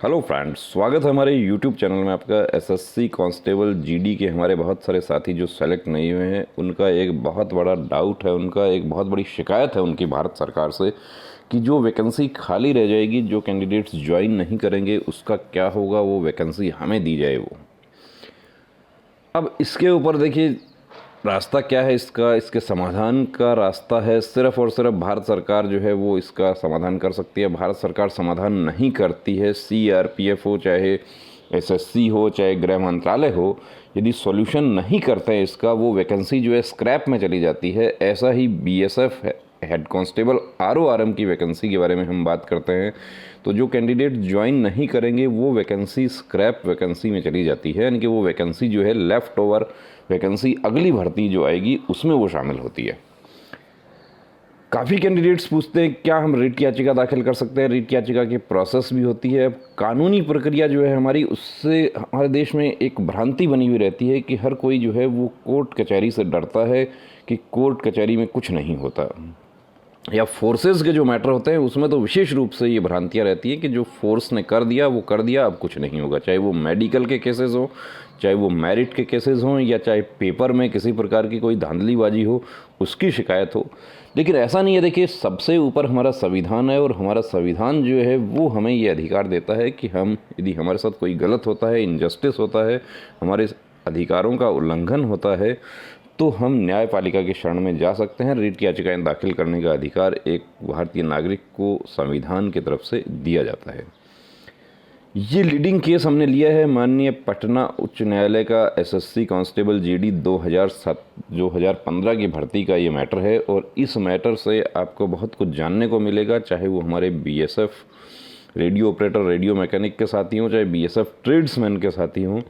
Hello friends, स्वागत है हमारे यूट्यूब चैनल में आपका। एसएससी कांस्टेबल जीडी के हमारे बहुत सारे साथी जो सेलेक्ट नहीं हुए हैं, उनका एक बहुत बड़ा डाउट है, उनका एक बहुत बड़ी शिकायत है उनकी भारत सरकार से कि जो वैकेंसी खाली रह जाएगी, जो कैंडिडेट्स ज्वाइन नहीं करेंगे, उसका क्या होगा, वो वैकेंसी हमें दी जाए वो। अब इसके ऊपर देखिए रास्ता क्या है इसका, इसके समाधान का रास्ता है सिर्फ और सिर्फ भारत सरकार जो है वो इसका समाधान कर सकती है। भारत सरकार समाधान नहीं करती है। सीआरपीएफ हो, चाहे एसएससी हो, चाहे गृह मंत्रालय हो, यदि सॉल्यूशन नहीं करते हैं इसका, वो वैकेंसी जो है स्क्रैप में चली जाती है। ऐसा ही बीएसएफ हेड कांस्टेबल आरओआरएम की वैकेंसी के बारे में हम बात करते हैं, तो जो कैंडिडेट ज्वाइन नहीं करेंगे वो वैकेंसी स्क्रैप वैकेंसी में चली जाती है, यानी कि वो वैकेंसी जो है लेफ़्ट ओवर वैकेंसी अगली भर्ती जो आएगी उसमें वो शामिल होती है। काफ़ी कैंडिडेट्स पूछते हैं क्या हम रिट याचिका दाखिल कर सकते हैं। रिट याचिका की प्रोसेस भी होती है। कानूनी प्रक्रिया जो है हमारी, उससे हमारे देश में एक भ्रांति बनी हुई रहती है कि हर कोई जो है वो कोर्ट कचहरी से डरता है कि कोर्ट कचहरी में कुछ नहीं होता, या फोर्सेस के जो मैटर होते हैं उसमें तो विशेष रूप से ये भ्रांतियाँ रहती हैं कि जो फोर्स ने कर दिया वो कर दिया, अब कुछ नहीं होगा। चाहे वो मेडिकल के केसेस हो, चाहे वो मेरिट के केसेस हों, या चाहे पेपर में किसी प्रकार की कोई धांधलीबाजी हो, उसकी शिकायत हो। लेकिन ऐसा नहीं है। देखिए, सबसे ऊपर हमारा संविधान है और हमारा संविधान जो है वो हमें ये अधिकार देता है कि हम, यदि हमारे साथ कोई गलत होता है, इनजस्टिस होता है, हमारे अधिकारों का उल्लंघन होता है, तो हम न्यायपालिका की शरण में जा सकते हैं। रिट याचिकाएं दाखिल करने का अधिकार एक भारतीय नागरिक को संविधान की तरफ से दिया जाता है। ये लीडिंग केस हमने लिया है माननीय पटना उच्च न्यायालय का। एसएससी कांस्टेबल जीडी 2015 की भर्ती का ये मैटर है, और इस मैटर से आपको बहुत कुछ जानने को मिलेगा, चाहे वो हमारे BSF radio operator, radio mechanic के साथी हों, चाहे बीएसएफ ट्रेड्समैन के साथी हों।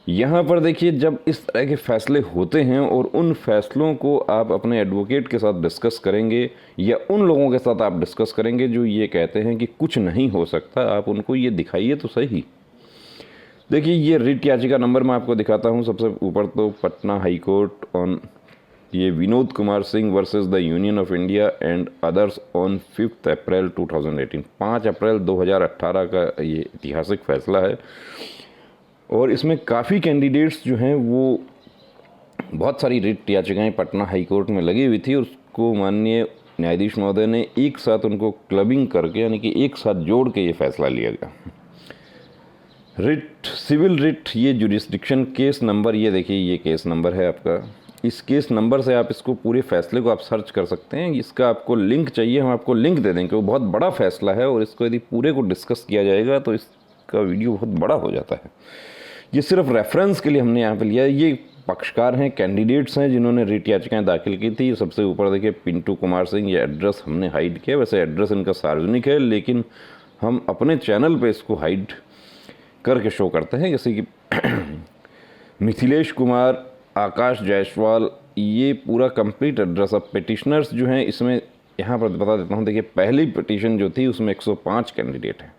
यहाँ पर देखिए, जब इस तरह के फैसले होते हैं और उन फैसलों को आप अपने एडवोकेट के साथ डिस्कस करेंगे, या उन लोगों के साथ आप डिस्कस करेंगे जो ये कहते हैं कि कुछ नहीं हो सकता, आप उनको ये दिखाइए तो सही। देखिए, ये रिट याचिका नंबर मैं आपको दिखाता हूँ। सबसे ऊपर तो पटना हाई कोर्ट ऑन ये Vinod Kumar Singh versus the union of India and others on 5 अप्रैल 2018, 5 अप्रैल 2018 का ये ऐतिहासिक फैसला है। और इसमें काफ़ी कैंडिडेट्स जो हैं वो, बहुत सारी रिट याचिकाएं पटना हाई कोर्ट में लगी हुई थी, और उसको माननीय न्यायाधीश महोदय ने एक साथ उनको क्लबिंग करके, यानी कि एक साथ जोड़ के ये फैसला लिया गया। रिट, सिविल रिट, ये जुरिस्डिक्शन केस नंबर, ये देखिए ये केस नंबर है आपका। इस केस नंबर से आप इसको पूरे फैसले को आप सर्च कर सकते हैं। इसका आपको लिंक चाहिए, हम आपको लिंक दे देंगे। वो बहुत बड़ा फैसला है, और इसको यदि पूरे को डिस्कस किया जाएगा तो इसका वीडियो बहुत बड़ा हो जाता है। ये सिर्फ रेफरेंस के लिए हमने यहाँ पे लिया है। ये पक्षकार हैं, कैंडिडेट्स हैं जिन्होंने रिट याचिकाएं दाखिल की थी। सबसे ऊपर देखिए पिंटू कुमार सिंह, ये एड्रेस हमने हाइड किया। वैसे एड्रेस इनका सार्वजनिक है, लेकिन हम अपने चैनल पे इसको हाइड करके शो करते हैं। जैसे कि मिथिलेश कुमार, आकाश जायसवाल, ये पूरा कंप्लीट एड्रेस। अब पिटिशनर्स जो हैं इसमें यहाँ पर बता देता हूँ। देखिए, पहली पिटीशन जो थी उसमें 105 कैंडिडेट हैं।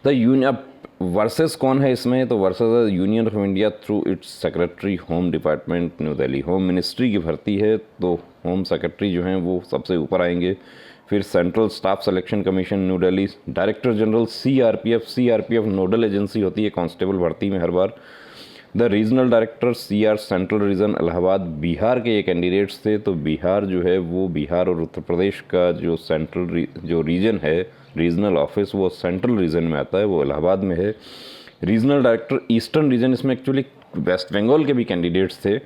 द यूनियन, अब वर्सेस कौन है इसमें, तो versus union of India through it's secretary home department new Delhi. Home ministry की भर्ती है, तो होम सेक्रेटरी जो हैं वो सबसे ऊपर आएंगे। फिर central staff selection commission new Delhi, director general CRPF nodal agency होती है कांस्टेबल भर्ती में हर बार। The regional director CR central region Allahabad, Bihar के ये कैंडिडेट्स थे। तो बिहार जो है वो, बिहार और उत्तर प्रदेश का जो सेंट्रल जो रीजन है, रीजनल ऑफिस, वो सेंट्रल रीजन में आता है, वो इलाहाबाद में है। रीजनल डायरेक्टर ईस्टर्न रीजन, इसमें एक्चुअली वेस्ट बंगाल के भी कैंडिडेट्स थे।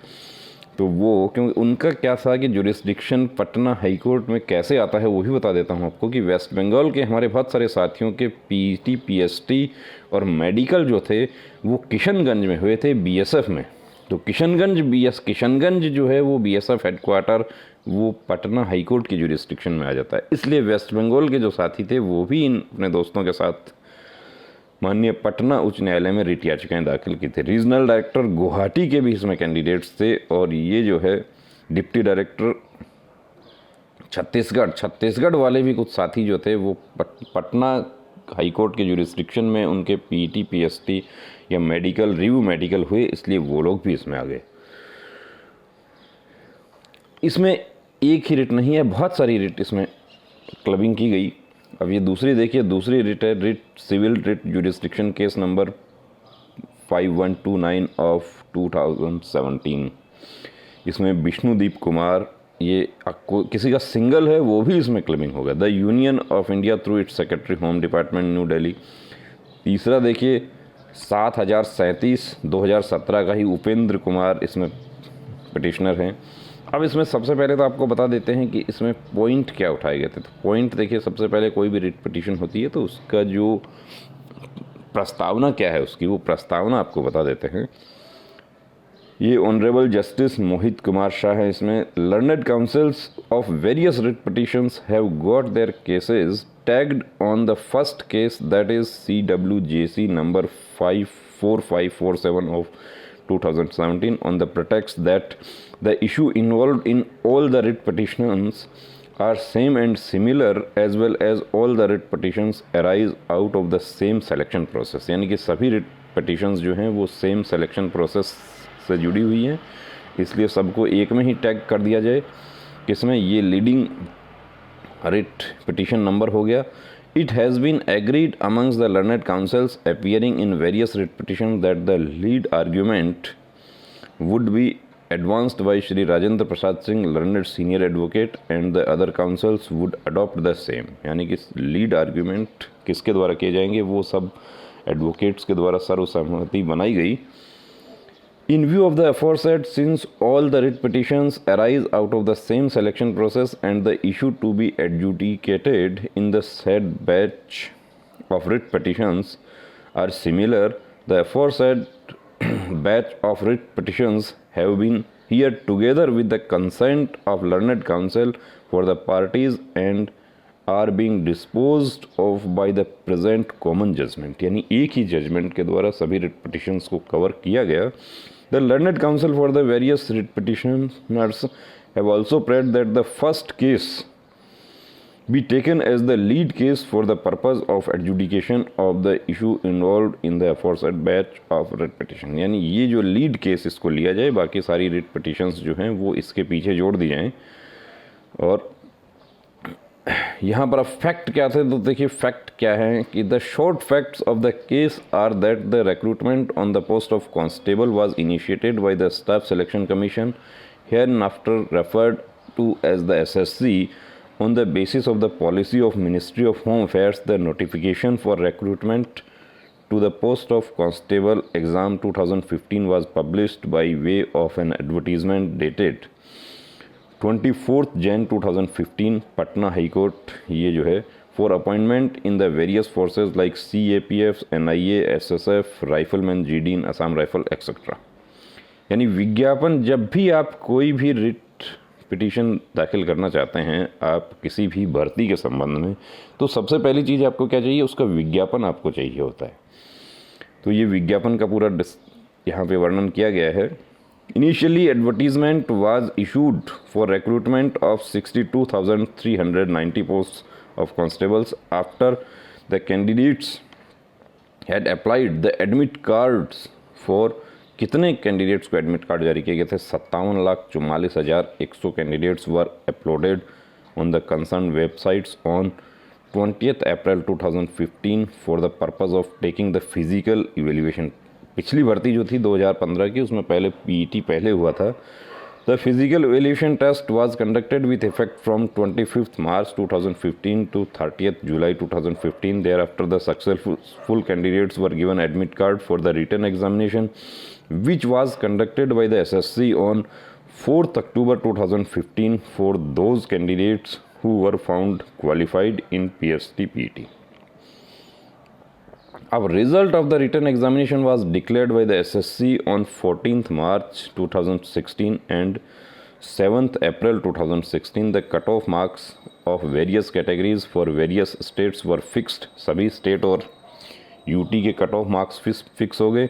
तो वो, क्योंकि उनका क्या था कि जुरिस्डिक्शन पटना हाई कोर्ट में कैसे आता है वो भी बता देता हूँ आपको, कि वेस्ट बंगाल के हमारे बहुत सारे साथियों के पीटी, पीएसटी और मेडिकल जो थे वो किशनगंज में हुए थे, बीएसएफ में। तो किशनगंज जो है वो बीएसएफ हेडक्वार्टर वो पटना हाई कोर्ट की जुरिस्डिक्शन में आ जाता है। इसलिए वेस्ट बंगाल के जो साथी थे वो भी इन अपने दोस्तों के साथ माननीय पटना उच्च न्यायालय में रिट याचिकाएं दाखिल की थी। रीजनल डायरेक्टर गुवाहाटी के भी इसमें कैंडिडेट्स थे। और ये जो है डिप्टी डायरेक्टर छत्तीसगढ़ वाले भी कुछ साथी जो थे वो पटना हाई कोर्ट के जुरिस्डिक्शन में, उनके पीटी, पीएसटी या मेडिकल, रिव्यू मेडिकल हुए, इसलिए वो लोग भी इसमें आ गए। इसमें एक ही रिट नहीं है, बहुत सारी रिट इसमें क्लबिंग की गई। अब ये दूसरी देखिए, दूसरी रिट है, writ civil writ jurisdiction case number 5129 of 2017। इसमें विष्णुदीप कुमार, ये किसी का सिंगल है वो भी इसमें क्लेमिंग होगा, the union of India through it's secretary home department new Delhi. तीसरा देखिए 7037/2017 का ही उपेंद्र कुमार इसमें पिटिशनर हैं। अब इसमें सबसे पहले तो आपको बता देते हैं कि इसमें पॉइंट क्या उठाए गए थे। तो पॉइंट देखिए, सबसे पहले कोई भी रिट पिटिशन होती है तो उसका जो प्रस्तावना क्या है उसकी, वो प्रस्तावना आपको बता देते हैं। ये ऑनरेबल जस्टिस मोहित कुमार शाह है इसमें। Learned counsels of various writ petitions have got their cases tagged on the first case, that is CWJC number 54547 of 2017 on the pretext that the issue involved in all the writ petitions are same and similar, as well as all the writ petitions arise out of the same selection process। यानी कि सभी writ petitions जो हैं वो same selection process से जुड़ी हुई हैं, इसलिए सबको एक में ही टैग कर दिया जाए। किसमें? ये लीडिंग रिट पिटिशन नंबर हो गया। It has been agreed amongst the learned counsels appearing in various writ petitions that the lead argument would be advanced by Shri Rajendra Prasad Singh, learned senior advocate, and the other counsels would adopt the same। यानी कि lead argument किसके द्वारा किए जाएंगे, वो सब advocates के द्वारा सर्वसम्मति बनाई गई। In view of the aforesaid, since all the writ petitions arise out of the same selection process and the issue to be adjudicated in the said batch of writ petitions are similar, the aforesaid batch of writ petitions have been heard together with the consent of learned counsel for the parties and are being disposed of by the present common judgment। यानी एक ही judgement के द्वारा सभी writ petitions को cover किया गया। The learned counsel for the various writ petitioners have also prayed that the first case be taken as the lead case for the purpose of adjudication of the issue involved in the aforesaid batch of writ petition। यानी ये जो lead case इसको लिया जाए, बाकी सारी writ petitions जो हैं वो इसके पीछे जोड़ दी जाएं। और यहाँ पर अब फैक्ट क्या थे, तो देखिए फैक्ट क्या है कि the short facts of the case are that the recruitment on the post of constable was initiated by the staff selection commission, hereinafter referred to as the SSC, on the basis of the policy of Ministry of Home Affairs। the notification for recruitment to the post of constable exam 2015 was published by way of an advertisement dated 24 Jan 2015, Patna high court. ये जो है for appointment in the various forces like CAPF, NIA, SSF, rifleman, GD, Assam rifle etcetera. यानी विज्ञापन, जब भी आप कोई भी रिट पिटीशन दाखिल करना चाहते हैं, आप किसी भी भर्ती के संबंध में, तो सबसे पहली चीज़ आपको क्या चाहिए, उसका विज्ञापन आपको चाहिए होता है। तो ये विज्ञापन का पूरा यहाँ पे वर्णन किया गया है। Initially, advertisement was issued for recruitment of 62,390 posts of constables. After the candidates had applied the admit cards for कितने कैंडिडेट्स को एडमिट कार्ड जारी किए गए थे, 57,44,100 candidates were uploaded on the concern websites on 20th April 2015 for the purpose of taking the physical evaluation. पिछली भर्ती जो थी 2015 की, उसमें पहले PET पहले हुआ था। The physical evaluation test was conducted with effect from 25 March 2015 to 30 July 2015। Thereafter the successful candidates were given admit card for the written examination which was conducted by the SSC on 4 October 2015 for those candidates who were found qualified in PST PET। Our result of the written examination was declared by the SSC on 14th March 2016 and 7th April 2016. The cutoff marks of various categories for various states were fixed। सभी state और UT के cut off marks fix हो गए।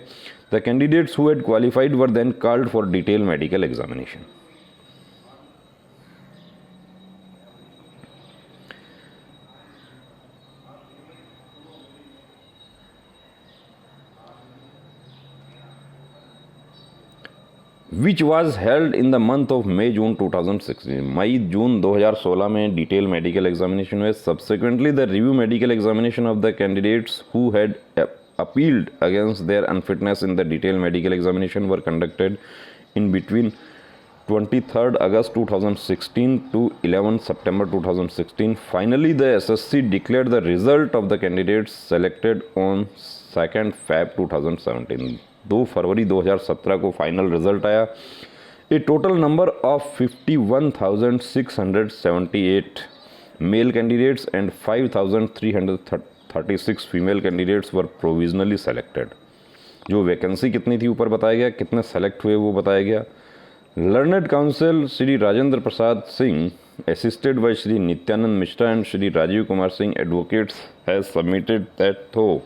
The candidates who had qualified were then called for detailed medical examination। Which was held in the month of May जून 2016। मई जून 2016 में detail medical examination हुए। Subsequently the review medical examination of the candidates who had appealed against their unfitness in the detailed medical examination were conducted in between 23rd August 2016 to 11 September 2016. Finally, the SSC declared the result of the candidates selected on 2nd Feb 2017. 2 फरवरी 2017 को final result आया। A total number of 51,678 male candidates and 5,336 female candidates were provisionally selected. जो vacancy कितनी थी ऊपर बताया गया, कितने select हुए वो बताया गया। Learned counsel Shri Rajendra Prasad Singh assisted by Shri Nityanand Mishra and Shri Rajiv Kumar Singh advocates has submitted that though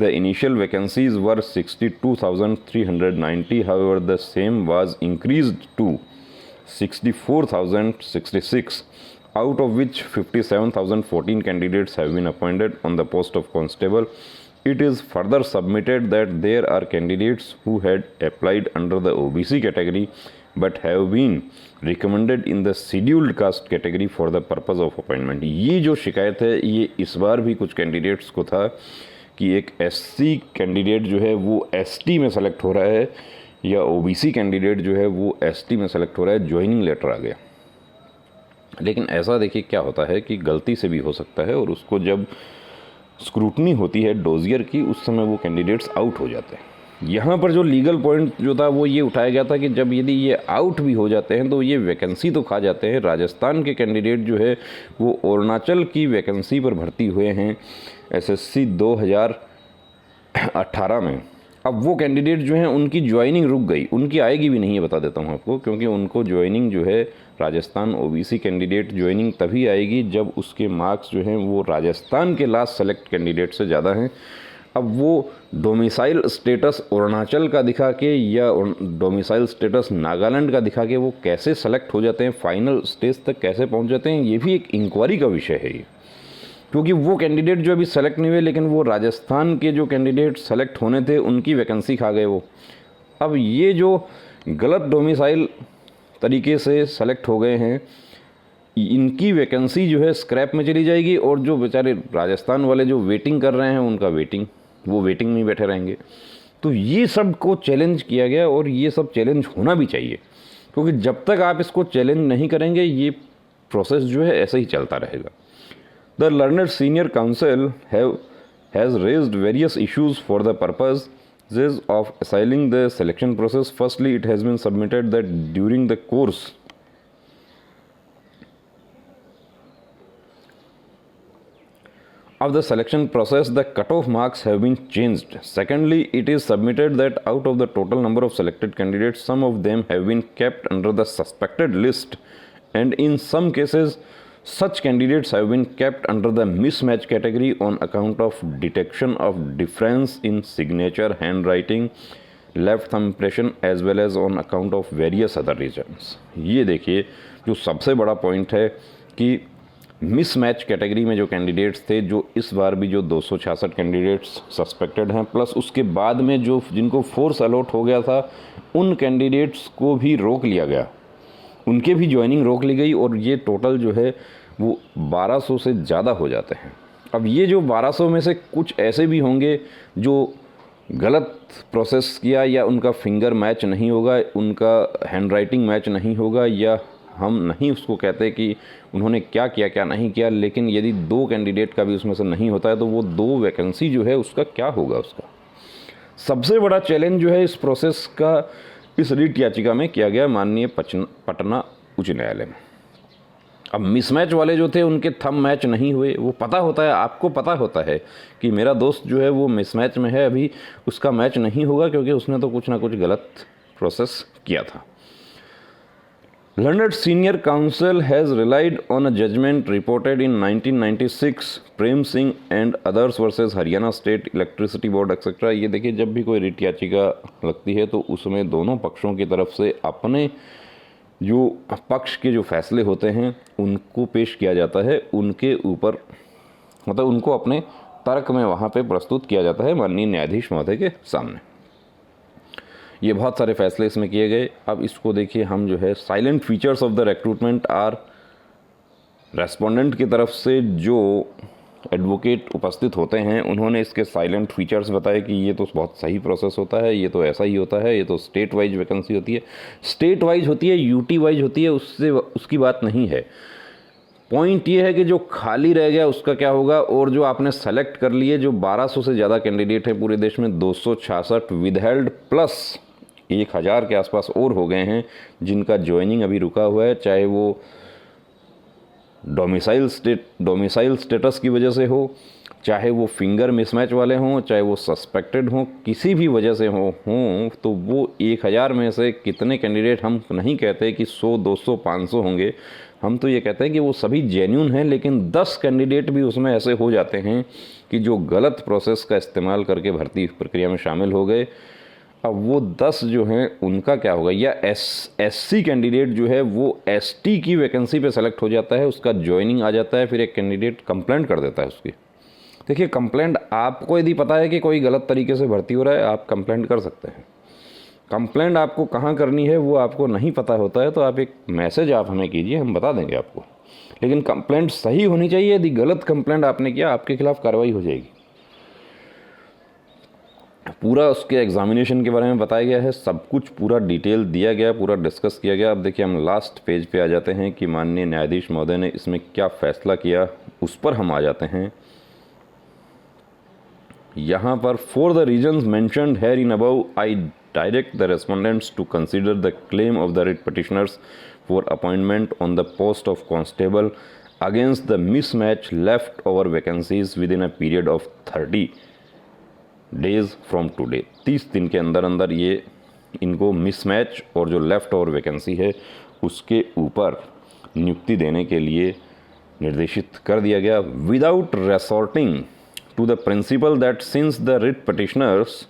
the initial vacancies were 62,390, however the same was increased to 64,066, out of which 57,014 candidates have been appointed on the post of constable. It is further submitted that there are candidates who had applied under the OBC category but have been recommended in the scheduled caste category for the purpose of appointment. ये जो शिकायत है ये इस बार भी कुछ candidates को था कि एक SC कैंडिडेट जो है वो ST में सेलेक्ट हो रहा है या OBC कैंडिडेट जो है वो ST में सेलेक्ट हो रहा है, ज्वाइनिंग लेटर आ गया। लेकिन ऐसा देखिए क्या होता है कि गलती से भी हो सकता है और उसको जब स्क्रूटनी होती है डोजियर की उस समय वो कैंडिडेट्स आउट हो जाते हैं। यहाँ पर जो लीगल पॉइंट जो था वो ये उठाया गया था कि जब यदि ये आउट भी हो जाते हैं तो ये वैकेंसी तो खा जाते हैं। राजस्थान के कैंडिडेट जो है वो अरुणाचल की वैकेंसी पर भर्ती हुए हैं SSC 2018 में। अब वो कैंडिडेट जो हैं उनकी ज्वाइनिंग रुक गई, उनकी आएगी भी नहीं है, बता देता हूँ आपको, क्योंकि उनको ज्वाइनिंग जो है राजस्थान OBC कैंडिडेट ज्वाइनिंग तभी आएगी जब उसके मार्क्स जो हैं वो राजस्थान के लास्ट सेलेक्ट कैंडिडेट से ज़्यादा हैं। अब वो डोमिसाइल स्टेटस अरुणाचल का दिखा के या डोमिसाइल स्टेटस नागालैंड का दिखा के वो कैसे सेलेक्ट हो जाते हैं, फाइनल स्टेज तक कैसे पहुँच जाते हैं, ये भी एक इंक्वायरी का विषय है ये। क्योंकि वो कैंडिडेट जो अभी सेलेक्ट नहीं हुए लेकिन वो राजस्थान के जो कैंडिडेट सेलेक्ट होने थे उनकी वैकेंसी खा गए वो। अब ये जो गलत डोमिसाइल तरीके से सेलेक्ट हो गए हैं इनकी वैकेंसी जो है स्क्रैप में चली जाएगी और जो बेचारे राजस्थान वाले जो वेटिंग कर रहे हैं उनका वो वेटिंग में बैठे रहेंगे। तो ये सब को चैलेंज किया गया और ये सब चैलेंज होना भी चाहिए, क्योंकि जब तक आप इसको चैलेंज नहीं करेंगे ये प्रोसेस जो है ऐसे ही चलता रहेगा। The learned senior council has raised various issues for the purposes of assailing the selection process. Firstly, it has been submitted that during the course of the selection process, the cutoff marks have been changed. Secondly, it is submitted that out of the total number of selected candidates, some of them have been kept under the suspected list, and in some cases, such candidates have been kept under the mismatch category on account of detection of difference in signature, handwriting, left thumb impression as well as on account of various other reasons. ये देखिए जो सबसे बड़ा point है कि mismatch category में जो candidates थे, जो इस बार भी जो 266 कैंडिडेट्स सस्पेक्टेड हैं, प्लस उसके बाद में जो जिनको फोर्स अलॉट हो गया था उन कैंडिडेट्स को भी रोक लिया गया, उनके भी ज्वाइनिंग रोक ली गई और ये टोटल जो है वो 1200 से ज़्यादा हो जाते हैं। अब ये जो 1200 में से कुछ ऐसे भी होंगे जो गलत प्रोसेस किया या उनका फिंगर मैच नहीं होगा, उनका हैंडराइटिंग मैच नहीं होगा, या हम नहीं उसको कहते कि उन्होंने क्या किया क्या नहीं किया, लेकिन यदि 2 कैंडिडेट का भी उसमें से नहीं होता है तो वो 2 वैकेंसी जो है उसका क्या होगा। उसका सबसे बड़ा चैलेंज जो है इस प्रोसेस का इस रिट याचिका में किया गया माननीय पटना उच्च न्यायालय में। अब मिसमैच वाले जो थे उनके थंब मैच नहीं हुए, वो पता होता है, आपको पता होता है कि मेरा दोस्त जो है वो मिसमैच में है, अभी उसका मैच नहीं होगा क्योंकि उसने तो कुछ ना कुछ गलत प्रोसेस किया था। Learned Senior Counsel has relied on a judgment reported in 1996, Prem Singh and others versus Haryana state electricity board etcetera. ये देखिए जब भी कोई रिट याचिका लगती है तो उसमें दोनों पक्षों की तरफ से अपने जो पक्ष के जो फैसले होते हैं उनको पेश किया जाता है, उनके ऊपर मतलब उनको अपने तर्क में वहाँ पे प्रस्तुत किया जाता है माननीय न्यायाधीश महोदय के सामने। ये बहुत सारे फैसले इसमें किए गए। अब इसको देखिए, हम जो है silent features of the recruitment are, respondent की तरफ से जो एडवोकेट उपस्थित होते हैं उन्होंने इसके साइलेंट फीचर्स बताए कि ये तो बहुत सही प्रोसेस होता है, ये तो ऐसा ही होता है, ये तो स्टेट वाइज वैकेंसी होती है, स्टेट वाइज होती है, यूटी वाइज होती है, उससे उसकी बात नहीं है। पॉइंट ये है कि जो खाली रह गया उसका क्या होगा, और जो आपने सेलेक्ट कर लिए, जो 1200 से ज़्यादा कैंडिडेट हैं पूरे देश में, 266 विदहेल्ड प्लस 1000 के आसपास और हो गए हैं जिनका ज्वाइनिंग अभी रुका हुआ है, चाहे वो डोमिसाइल स्टेटस की वजह से हो, चाहे वो फिंगर मिसमैच वाले हों, चाहे वो सस्पेक्टेड हों, किसी भी वजह से हों, तो वो 1000 में से कितने कैंडिडेट, हम नहीं कहते कि 100, 200, 500 होंगे, हम तो ये कहते हैं कि वो सभी जेन्यून हैं, लेकिन 10 कैंडिडेट भी उसमें ऐसे हो जाते हैं कि जो गलत प्रोसेस का इस्तेमाल करके भर्ती प्रक्रिया में शामिल हो गए। अब वो 10 जो हैं उनका क्या होगा, या एससी कैंडिडेट जो है वो एसटी की वैकेंसी पे सेलेक्ट हो जाता है, उसका ज्वाइनिंग आ जाता है, फिर एक कैंडिडेट कंप्लेंट कर देता है उसकी। देखिए, कंप्लेंट आपको यदि पता है कि कोई गलत तरीके से भर्ती हो रहा है, आप कंप्लेंट कर सकते हैं। कंप्लेंट आपको कहाँ करनी है वो आपको नहीं पता होता है, तो आप एक मैसेज आप हमें कीजिए, हम बता देंगे आपको। लेकिन कंप्लेंट सही होनी चाहिए, यदि गलत कंप्लेंट आपने किया आपके खिलाफ कार्रवाई हो जाएगी। पूरा उसके एग्जामिनेशन के बारे में बताया गया है, सब कुछ पूरा डिटेल दिया गया, पूरा डिस्कस किया गया। अब देखिए, हम लास्ट पेज पे आ जाते हैं कि माननीय न्यायाधीश महोदय ने इसमें क्या फैसला किया, उस पर हम आ जाते हैं। यहाँ पर for the reasons mentioned herein above I direct the respondents to consider the claim of the writ petitioners for appointment on the post of constable against the mismatch left over vacancies within a period of 30 days from today. 30 दिन के अंदर अंदर ये इनको mismatch और जो left over vacancy है उसके ऊपर नियुक्ति देने के लिए निर्देशित कर दिया गया, without resorting to the principle that since the writ petitioners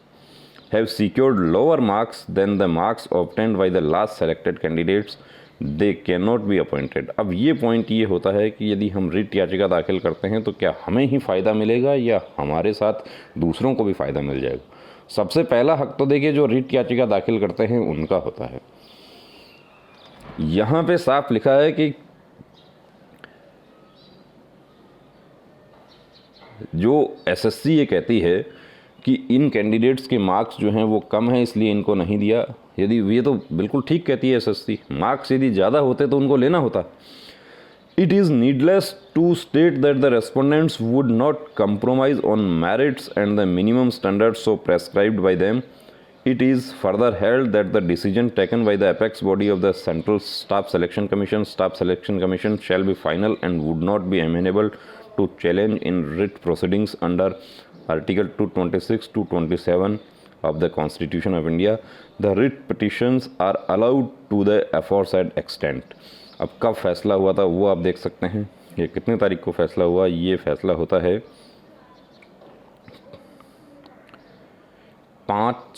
have secured lower marks than the marks obtained by the last selected candidates, they cannot be appointed। अब ये पॉइंट ये होता है कि यदि हम रिट याचिका दाखिल करते हैं तो क्या हमें ही फ़ायदा मिलेगा या हमारे साथ दूसरों को भी फ़ायदा मिल जाएगा। सबसे पहला हक तो देखिए जो रिट याचिका दाखिल करते हैं उनका होता है। यहाँ पे साफ लिखा है कि जो एसएससी ये कहती है कि इन कैंडिडेट्स के मार्क्स जो हैं वो कम हैं इसलिए इनको नहीं दिया। यदि ये तो बिल्कुल ठीक कहती है एसएससी, मार्क्स यदि ज़्यादा होते तो उनको लेना होता। It is needless to state that the respondents would not compromise on merits and the minimum standards so prescribed by them. It is further held that the decision taken by the apex body of the Central Staff Selection Commission shall be final and would not be amenable to challenge in writ proceedings under Article 226 to 27 of the Constitution of India. The writ petitions are allowed to the aforesaid extent। अब कब फैसला हुआ था वो आप देख सकते हैं, ये कितने तारीख को फैसला हुआ। ये फैसला होता है 5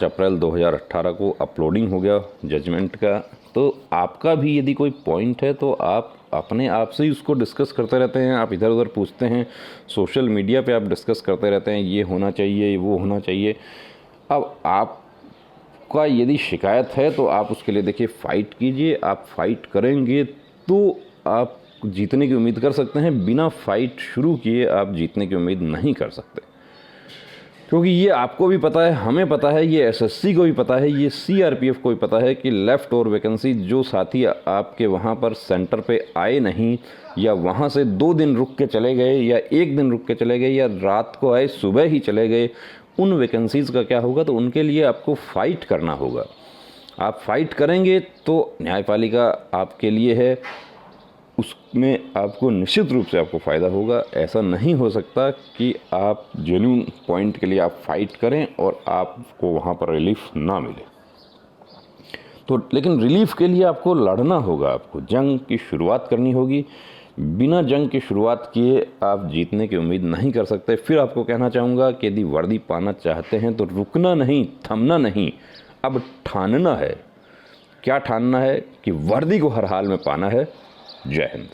अप्रैल 2018 को अपलोडिंग हो गया जजमेंट का। तो आपका भी यदि कोई पॉइंट है तो आप अपने आप से ही उसको डिस्कस करते रहते हैं, आप इधर उधर पूछते हैं, सोशल मीडिया पे आप डिस्कस करते रहते हैं, ये होना चाहिए, वो होना चाहिए। अब आपका यदि शिकायत है तो आप उसके लिए देखिए फ़ाइट कीजिए। आप फाइट करेंगे तो आप जीतने की उम्मीद कर सकते हैं, बिना फ़ाइट शुरू किए आप जीतने की उम्मीद नहीं कर सकते। क्योंकि ये आपको भी पता है, हमें पता है, ये एसएससी को भी पता है, ये सीआरपीएफ को भी पता है कि लेफ़्ट और वैकेंसी जो साथी आपके वहाँ पर सेंटर पे आए नहीं, या वहाँ से 2 दिन रुक के चले गए, या 1 दिन रुक के चले गए, या रात को आए सुबह ही चले गए, उन वैकेंसीज़ का क्या होगा। तो उनके लिए आपको फ़ाइट करना होगा। आप फाइट करेंगे तो न्यायपालिका आपके लिए है, उसमें आपको निश्चित रूप से आपको फ़ायदा होगा। ऐसा नहीं हो सकता कि आप जेन्युइन पॉइंट के लिए आप फाइट करें और आपको वहाँ पर रिलीफ ना मिले। तो लेकिन रिलीफ के लिए आपको लड़ना होगा, आपको जंग की शुरुआत करनी होगी। बिना जंग की शुरुआत किए आप जीतने की उम्मीद नहीं कर सकते। फिर आपको कहना चाहूँगा कि यदि वर्दी पाना चाहते हैं तो रुकना नहीं, थमना नहीं, अब ठानना है। क्या ठानना है कि वर्दी को हर हाल में पाना है। जय हिंद।